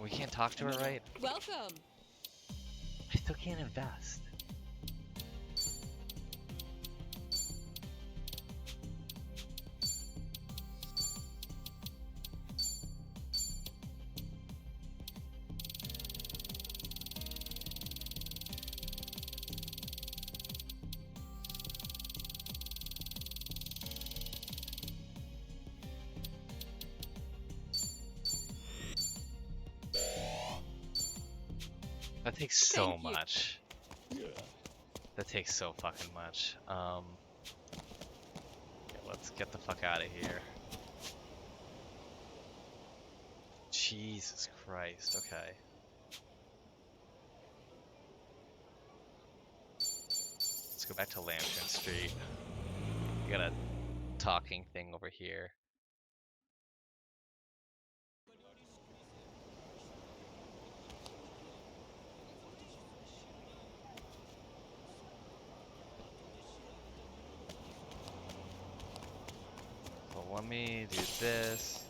we can't talk to her, right? Welcome. I still can't invest. That takes so much. That takes so fucking much. Yeah, let's get the fuck out of here. Jesus Christ, okay. Let's go back to Lantern Street. We got a talking thing over here. Let me do this.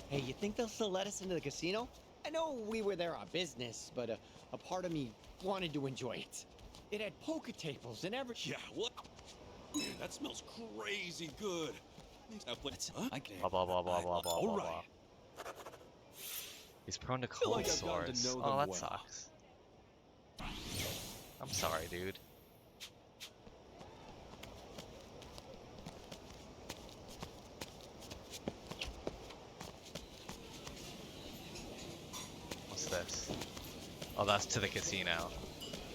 Hey, you think they'll still let us into the casino? I know we were there on business, but a part of me wanted to enjoy it. It had poker tables and everything. Yeah, what? Man, that smells crazy good. Huh? Blah blah blah blah blah blah blah. Right. He's prone to Feel cold like I've gotten to sores. know Oh, them that well. sucks. I'm sorry, dude. What's this? Oh, that's to the casino.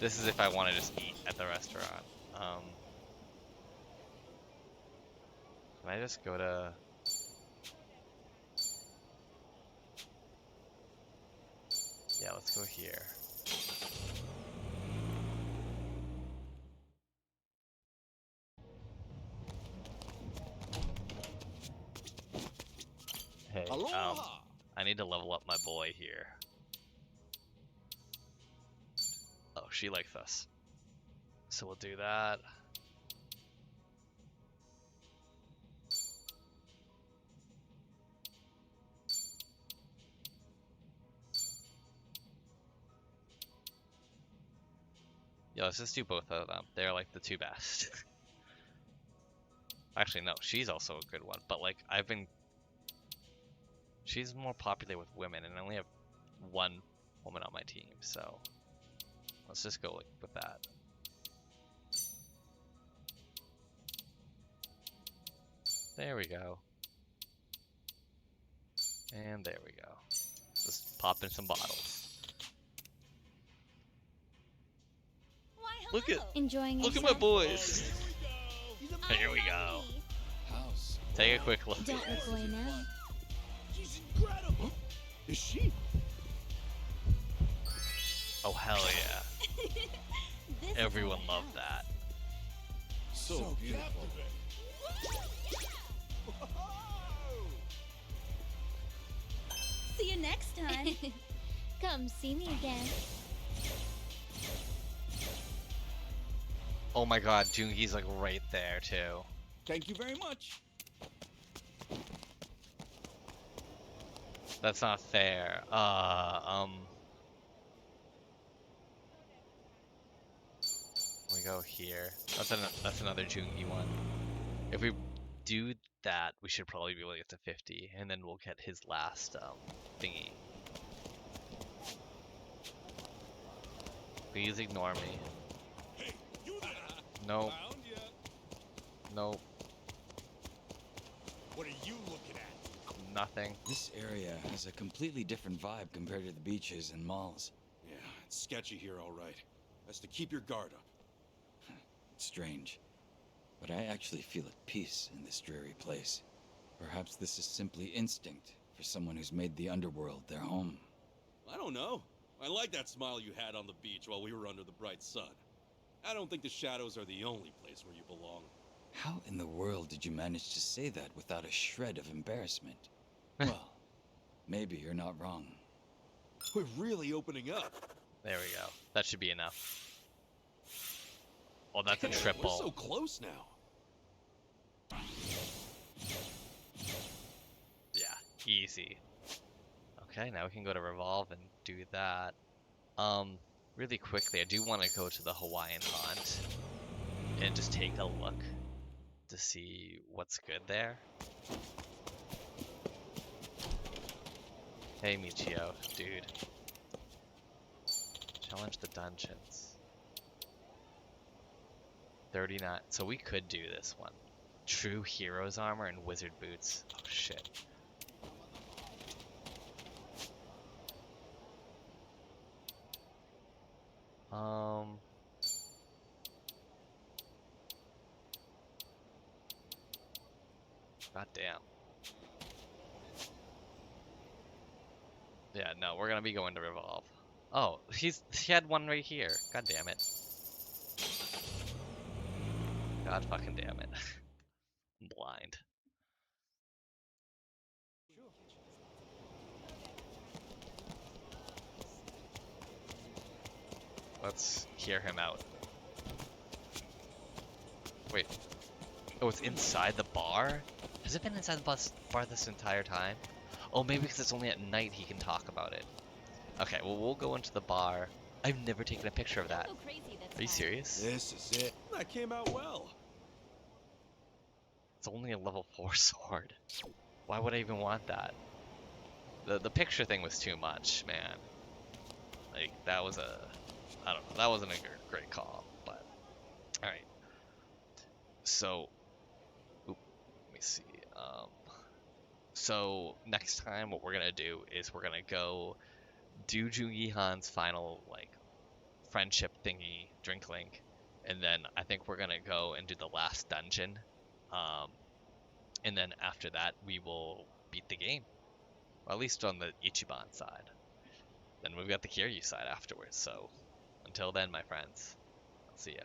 This is if I want to just eat at the restaurant. Can I just go to... Yeah, let's go here. Hey, I need to level up my boy here. Oh, she likes us. So we'll do that. Yeah, let's just do both of them. They're like the two best. Actually, no, she's also a good one. But like, she's more popular with women, and I only have one woman on my team, so let's just go with that. There we go. And there we go. Just pop in some bottles. Look at my boys. Here we go. House. Take a quick look. Don't look away now. She's incredible. Is she? Oh hell yeah! Everyone loved that. So beautiful. See you next time. Come see me again. Oh my god, Joongi's like right there too. Thank you very much. That's not fair. We go here. That's another Joongi one. If we do that, we should probably be able to get to 50, and then we'll get his last thingy. Please ignore me. Nope. Nope. What are you looking at? Nothing. This area has a completely different vibe compared to the beaches and malls. Yeah, it's sketchy here, all right. Best to keep your guard up. It's strange, but I actually feel at peace in this dreary place. Perhaps this is simply instinct for someone who's made the underworld their home. I don't know. I like that smile you had on the beach while we were under the bright sun. I don't think the shadows are the only place where you belong. How in the world did you manage to say that without a shred of embarrassment? Well, maybe you're not wrong. We're really opening up. There we go. That should be enough. Oh, that's a Yeah, triple. We're so close now. Yeah, easy. Okay, now we can go to Revolve and do that. Really quickly, I do want to go to the Hawaiian Haunt and just take a look to see what's good there. Hey, Michio, dude. Challenge the dungeons. 39. So we could do this one. True Hero's Armor and Wizard Boots. Oh, shit. God damn. Yeah, no, we're gonna be going to Revolve. Oh, he had one right here. God damn it. God fucking damn it. I'm blind. Let's hear him out. Wait. Oh, it's inside the bar? Has it been inside the bar this entire time? Oh, maybe because it's only at night he can talk about it. Okay, well, we'll go into the bar. I've never taken a picture of that. Are you serious? This is it. That came out well. It's only a level 4 sword. Why would I even want that? The picture thing was too much, man. Like, that was a... I don't know, that wasn't a great call, but... Alright. So... Oop, let me see. So, next time what we're gonna do is we're gonna go do Joongi Han's final, like, friendship thingy, drink link, and then I think we're gonna go and do the last dungeon. And then after that, we will beat the game. Or at least on the Ichiban side. Then we've got the Kiryu side afterwards, so until then, my friends, I'll see ya.